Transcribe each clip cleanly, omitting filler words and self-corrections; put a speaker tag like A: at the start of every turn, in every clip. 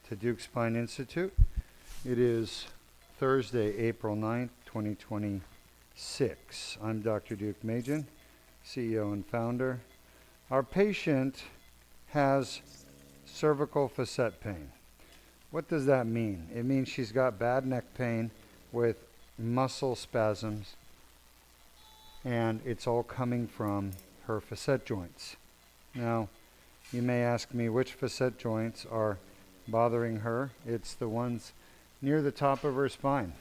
A: to Deuk Spine Institute. It is Thursday, April 9th, 2026. I'm Dr. Deukmedjian, CEO and founder. Our patient has cervical facet pain. What does that mean? It means she's got bad neck pain with muscle spasms, and it's all coming from her facet joints. Now, you may ask me which facet joints are bothering her. It's the ones near the top of her spine,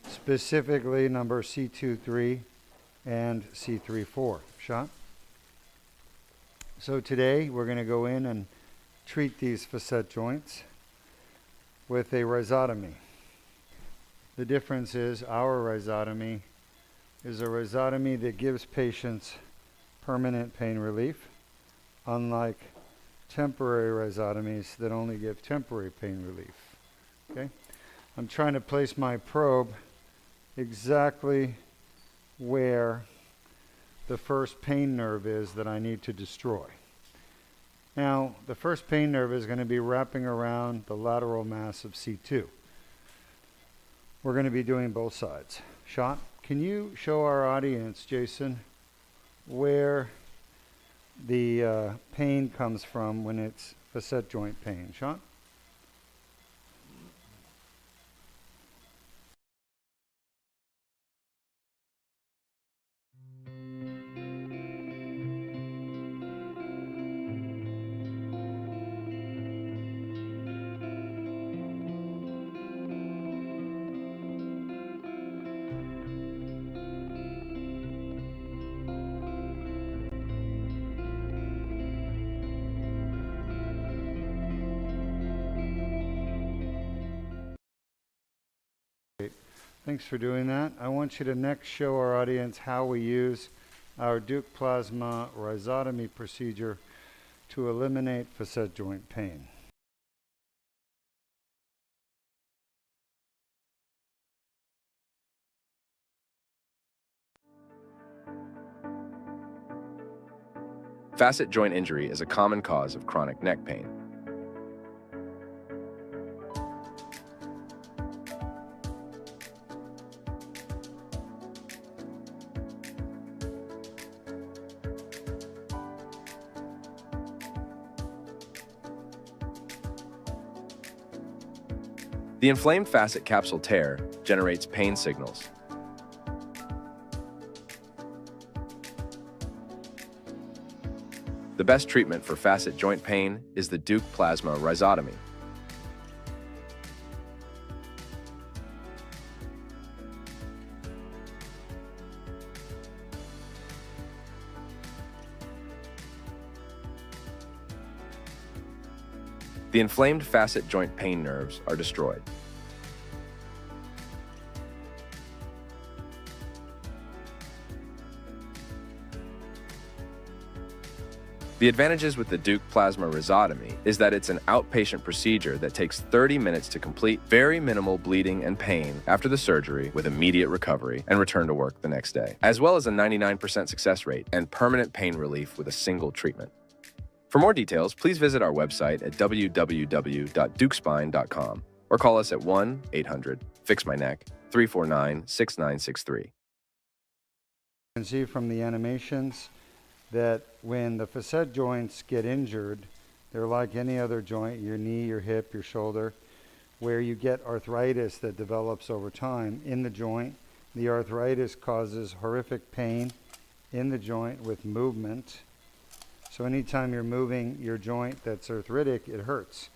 A: specifically number C2-C3 and C3-C4. Shot? So today we're going to go in and treat these facet joints with a rhizotomy. The difference is our rhizotomy is a rhizotomy that gives patients permanent pain relief, unlike temporary rhizotomies that only give temporary pain relief. Okay? I'm trying to place my probe exactly where the first pain nerve is that I need to destroy. Now, the first pain nerve is going to be wrapping around the lateral mass of C2. We're going to be doing both sides. Shot? Can you show our audience, Jason, where the pain comes from when it's facet joint pain? Shot? Thanks for doing that. I want you to next show our audience how we use our Deuk plasma rhizotomy procedure to eliminate facet joint pain.
B: Facet joint injury is a common cause of chronic neck pain. The inflamed facet capsule tear generates pain signals. The best treatment for facet joint pain is the Deuk plasma rhizotomy. The inflamed facet joint pain nerves are destroyed. The advantages with the Deuk plasma rhizotomy is that it's an outpatient procedure that takes 30 minutes to complete, very minimal bleeding and pain after the surgery with immediate recovery and return to work the next day, as well as a 99% success rate and permanent pain relief with a single treatment. For more details, please visit our website at www.deukspine.com or call us at 1-800-FIX-MY-NECK 349-6963.
A: You can see from the animations that when the facet joints get injured, they're like any other joint, your knee, your hip, your shoulder, where you get arthritis that develops over time in the joint. The arthritis causes horrific pain in the joint with movement. So anytime you're moving your joint that's arthritic, it hurts.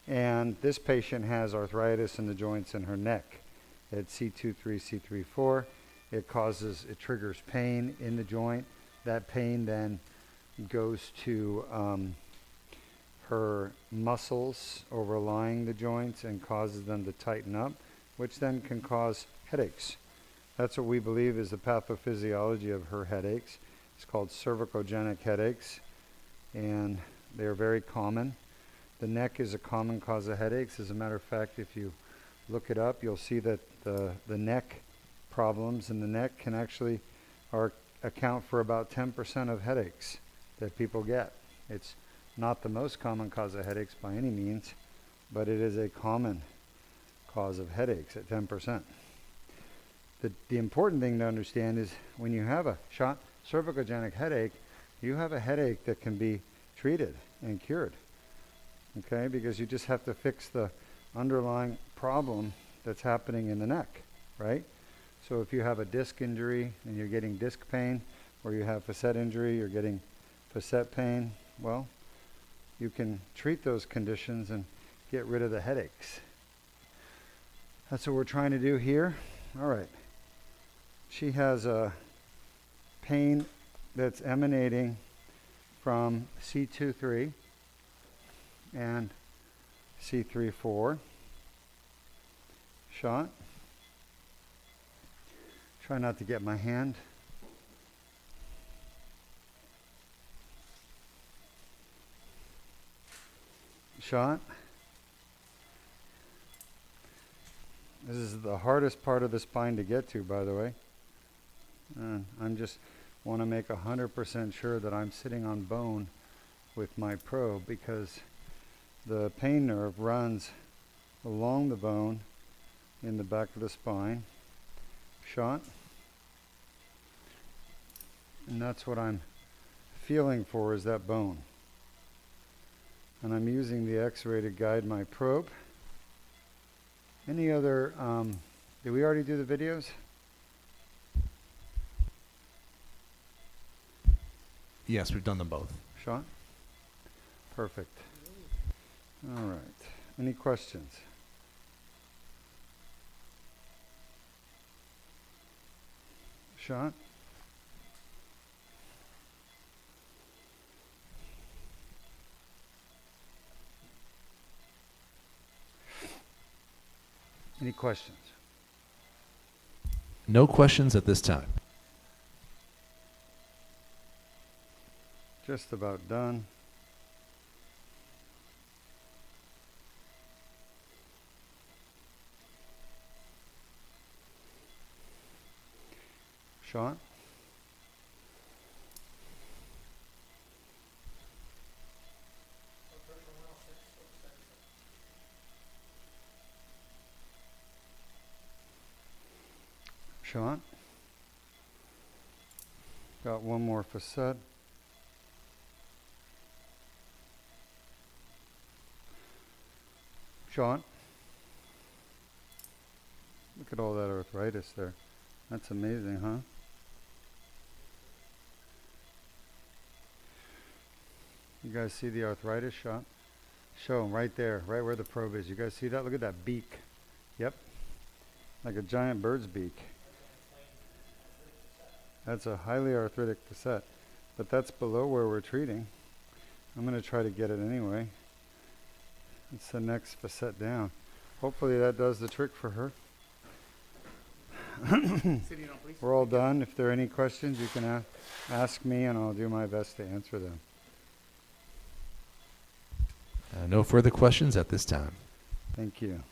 A: And this patient has arthritis in the joints in her neck at C2-C3, C3-C4. It triggers pain in the joint. That pain then goes to her muscles overlying the joints and causes them to tighten up, which then can cause headaches. That's what we believe is the pathophysiology of her headaches. It's called cervicogenic headaches, and they're very common. The neck is a common cause of headaches. As a matter of fact, if you look it up, you'll see that the neck problems in the neck can actually account for about 10% of headaches that people get. It's not the most common cause of headaches by any means, but it is a common cause of headaches at 10%. The important thing to understand is when you have a shot cervicogenic headache, you have a headache that can be treated and cured, okay? Because you just have to fix the underlying problem that's happening in the neck, right? So if you have a disc injury and you're getting disc pain, or you have facet injury, you're getting facet pain, well, you can treat those conditions and get rid of the headaches. That's what we're trying to do here. All right. She has a pain that's emanating from C2-C3 and C3-C4 shot. Try not to get my hand. Shot. This is the hardest part of the spine to get to, by the way. I'm just want to make 100% sure that I'm sitting on bone with my probe, because the pain nerve runs along the bone in the back of the spine. Shot. And that's what I'm feeling for, is that bone. And I'm using the X-ray to guide my probe. Any other, did we already do the videos?
C: Yes, we've done them both.
A: Shot? Perfect. All right. Any questions? Shot? Any questions?
C: No questions at this time.
A: Just about done. Shot? Shot? Got one more facet. Shot? Look at all that arthritis there. That's amazing, huh? You guys see the arthritis shot? Show them right there, right where the probe is. You guys see that? Look at that beak. Yep. Like a giant bird's beak. That's a highly arthritic facet. But that's below where we're treating. I'm going to try to get it anyway. It's the next facet down. Hopefully that does the trick for her. We're all done. If there are any questions, you can ask me, and I'll do my best to answer them.
C: No further questions at this time.
A: Thank you.